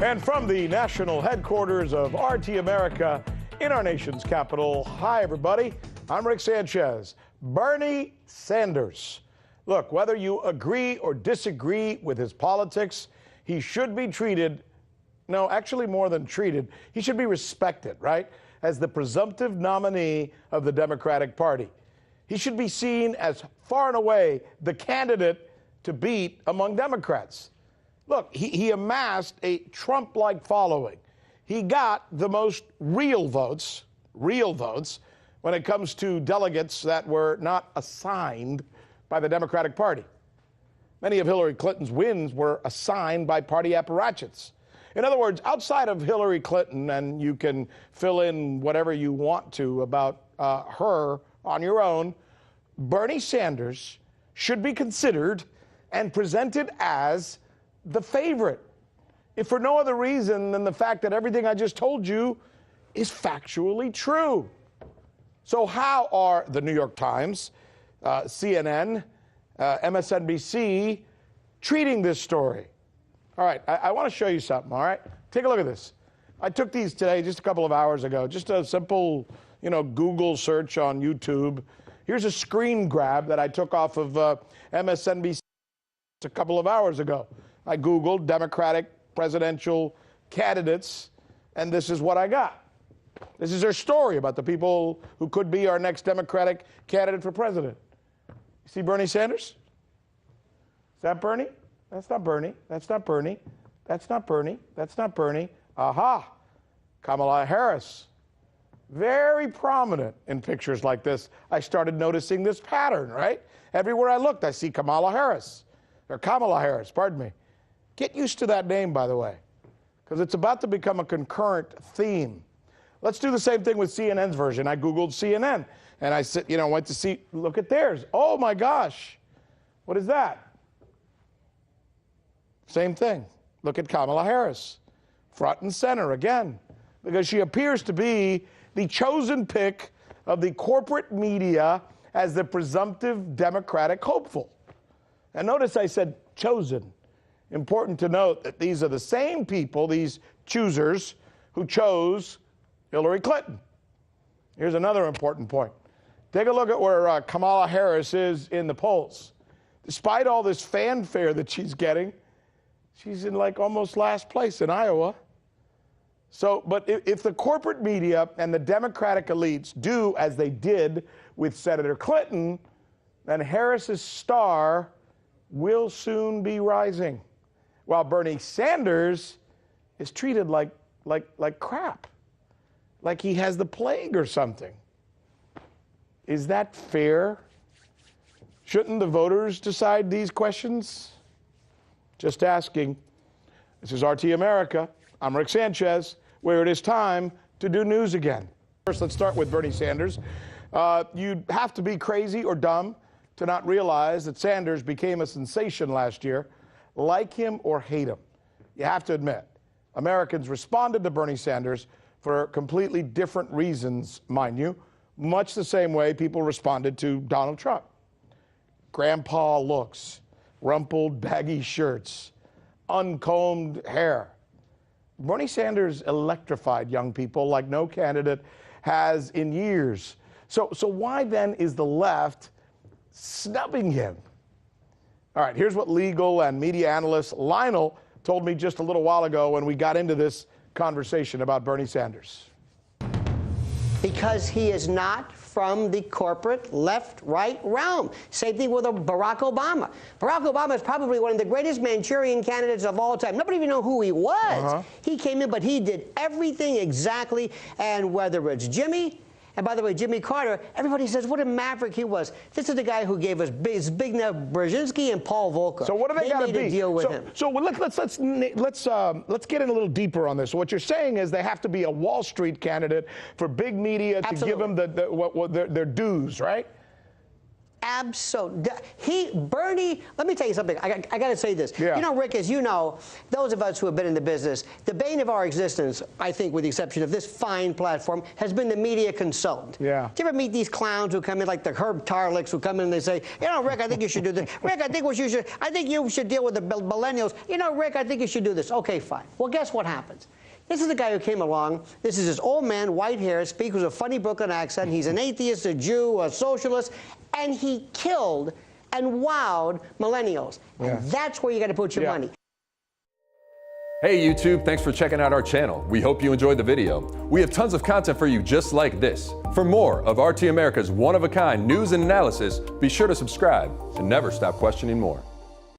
And from the national headquarters of RT America in our nation's capital, hi everybody, I'm Rick Sanchez. Bernie Sanders. Look, whether you agree or disagree with his politics, he should be treated, no, actually more than treated, he should be respected, right? As the presumptive nominee of the Democratic Party. He should be seen as far and away the candidate to beat among Democrats. Look, he amassed a Trump-like following. He got the most real votes when it comes to delegates that were not assigned by the Democratic Party. Many of Hillary Clinton's wins were assigned by party apparatchiks. In other words, outside of Hillary Clinton, and you can fill in whatever you want to about her on your own, Bernie Sanders should be considered and presented as the favorite, if for no other reason than the fact that everything I just told you is factually true. So how are the New York Times, CNN, MSNBC treating this story? All right, I want to show you something, all right? Take a look at this. I took these today just a couple of hours ago, just a simple, Google search on YouTube. Here's a screen grab that I took off of MSNBC a couple of hours ago. I Googled Democratic presidential candidates, and this is what I got. This is their story about the people who could be our next Democratic candidate for president. You see Bernie Sanders? Is that Bernie? That's not Bernie. That's not Bernie. That's not Bernie. That's not Bernie. Aha! Kamala Harris. Very prominent in pictures like this. I started noticing this pattern, right? Everywhere I looked, I see Kamala Harris. Or Kamala Harris, pardon me. Get used to that name, by the way, because it's about to become a concurrent theme. Let's do the same thing with CNN's version. I Googled CNN, and I said, went to see, look at theirs. Oh, my gosh. What is that? Same thing. Look at Kamala Harris, front and center again, because she appears to be the chosen pick of the corporate media as the presumptive Democratic hopeful. And notice I said chosen. Important to note that these are the same people, these choosers, who chose Hillary Clinton. Here's another important point. Take a look at where Kamala Harris is in the polls. Despite all this fanfare that she's getting, she's in like almost last place in Iowa. So, but if the corporate media and the Democratic elites do as they did with Senator Clinton, then Harris's star will soon be rising, while Bernie Sanders is treated like crap, like he has the plague or something. Is that fair? Shouldn't the voters decide these questions? Just asking. This is RT America. I'm Rick Sanchez, where it is time to do news again. First, let's start with Bernie Sanders. You'd have to be crazy or dumb to not realize that Sanders became a sensation last year. Like him or hate him, you have to admit, Americans responded to Bernie Sanders for completely different reasons, mind you, much the same way people responded to Donald Trump. Grandpa looks, rumpled baggy shirts, uncombed hair. Bernie Sanders electrified young people like no candidate has in years. So why then is the left snubbing him? All right, here's what legal and media analyst Lionel told me just a little while ago when we got into this conversation about Bernie Sanders. Because he is not from the corporate left-right realm. Same thing with Barack Obama. Barack Obama is probably one of the greatest Manchurian candidates of all time. Nobody even know who he was. He came in, but he did everything exactly. And whether it's Jimmy, and by the way, Jimmy Carter, everybody says what a maverick he was. This is the guy who gave us Zbigniew Brzezinski and Paul Volcker. So what do they got to be? Deal with him. So let's get in a little deeper on this. So what you're saying is they have to be a Wall Street candidate for big media to give them their dues, right? Bernie, let me tell you something. I got to say this. Yeah. You know, Rick, as you know, those of us who have been in the business, the bane of our existence, I think, with the exception of this fine platform, has been the media consultant. Yeah. Do you ever meet these clowns who come in, like the Herb Tarlicks, who come in and they say, you know, Rick, I think you should do this. Rick, I think you should deal with the millennials. You know, Rick, I think you should do this. Okay, fine. Well, guess what happens? This is the guy who came along. This is this old man, white hair, speaks with a funny Brooklyn accent. He's an atheist, a Jew, a socialist, and he killed and wowed millennials. Yeah. And that's where you got to put your money. Hey YouTube, thanks for checking out our channel. We hope you enjoyed the video. We have tons of content for you just like this. For more of RT America's one-of-a-kind news and analysis, be sure to subscribe and never stop questioning more.